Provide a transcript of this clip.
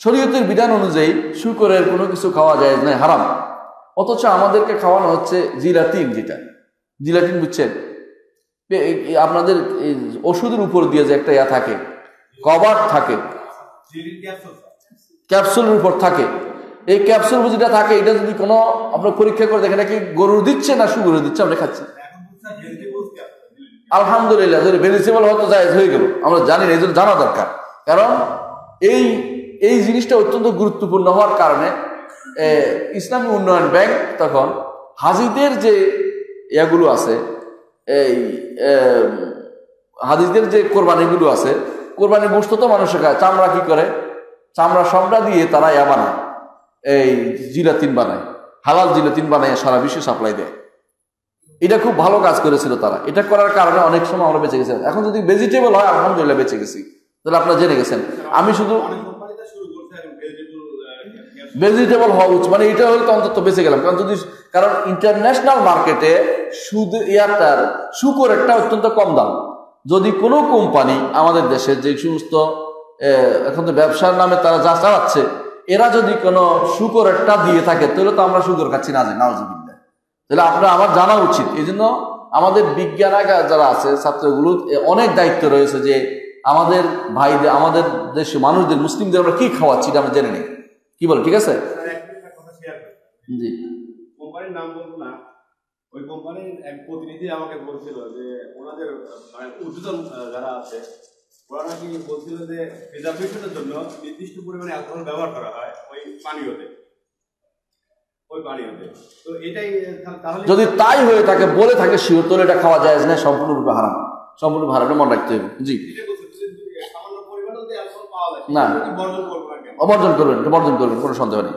শরীয়তের বিধান অনুযায়ী শুকরের কোনো কিছু খাওয়া যায় না, হারাম। অথচ আমাদেরকে খাওয়ানো হচ্ছে জিলাটিন, যেটা জিলাটিন বুঝছেন, আপনাদের ওষুধের উপর দিয়ে যে একটা ইয়া থাকে, কভার থাকে, ক্যাপসুলের উপর থাকে। এই ক্যাপসুল যেটা থাকে, এটা যদি কোনো আপনার পরীক্ষা করে দেখেন কি গরুর দিচ্ছে না শুকরের দিচ্ছে, আমরা খাচ্ছি। আলহামদুলিল্লাহ, যদি ভেজিটেবল হয়তো জায়েজ হয়ে গেল, আমরা জানি না, এই জন্য জানা দরকার। কারণ এই জিনিসটা অত্যন্ত গুরুত্বপূর্ণ হওয়ার কারণে ইসলামী উন্নয়ন ব্যাংক তখন হাজিদের যে ইয়াগুলো আছে, এই হাদিসদের যে কোরবানিগুলো আছে, কোরবানির গোশত তো মানুষের খায়, চামড়া কি করে, চামড়া সবটা দিয়ে তারা ইয়া বানায়, এই জিলাতিন বানায়, হালাল জিলাতিন বানায় সারা বিশ্বে সাপ্লাই দেয়। এটা খুব ভালো কাজ করেছিল তারা। এটা করার কারণে অনেক সময় আমরা বেঁচে গেছি। এখন যদি ভেজিটেবল হয়, আলহামদুলিল্লাহ বেঁচে গেছি, তাহলে আপনারা জেনে গেছেন। আমি শুধু ভেজিটেবল হওয়া উচিত, মানে এটা হলে তো অন্তত বেঁচে গেলাম। কারণ ইন্টারন্যাশনাল মার্কেটে শুকর একটা অত্যন্ত কম দাম। যদি কোনো কোম্পানি আমাদের দেশের যে সমস্ত এখন তো ব্যবসার নামে তারা যা চালাচ্ছে, এরা যদি কোনো শুকর একটা দিয়ে থাকে, তাহলে তো আমরা শুকর খাচ্ছি না, নাউজুবিল্লাহ। তাহলে আমার জানা উচিত। এই জন্য আমাদের বিজ্ঞানাগার যারা আছে, ছাত্রগুলো অনেক দায়িত্ব রয়েছে যে আমাদের ভাইদের, আমাদের দেশে মানুষদের, মুসলিমদের আমরা কি খাওয়াচ্ছি এটা আমরা জেনে নিই। কি বল, ঠিক আছে? জি, কোম্পানির নাম বলবো না। ওই কোম্পানির এক প্রতিনিধি আমাকে বলছিল যে ওনাদের ঊর্ধ্বতন যারা আছে, ওরা নাকি বলছিল যে প্রিজারভেশনের জন্য নির্দিষ্ট পরিমাণে অ্যালকোহল ব্যবহার করা হয় ওই পানীয়তে। তো এটাই তাহলে যদি তাই হয়ে থাকে, বলে থাকে শিওর, তাহলে এটা খাওয়া যায় না, সম্পূর্ণরূপে হারাম, সম্পূর্ণ হারাম, মনে রাখতে হবে। জি, সামান্য পরিমাণে অ্যালকোহল পাওয়া যায় না, বর্জন করবেন, অবর্জন করবেন, এটা বর্জন করবেন, কোনো সন্দেহ নেই।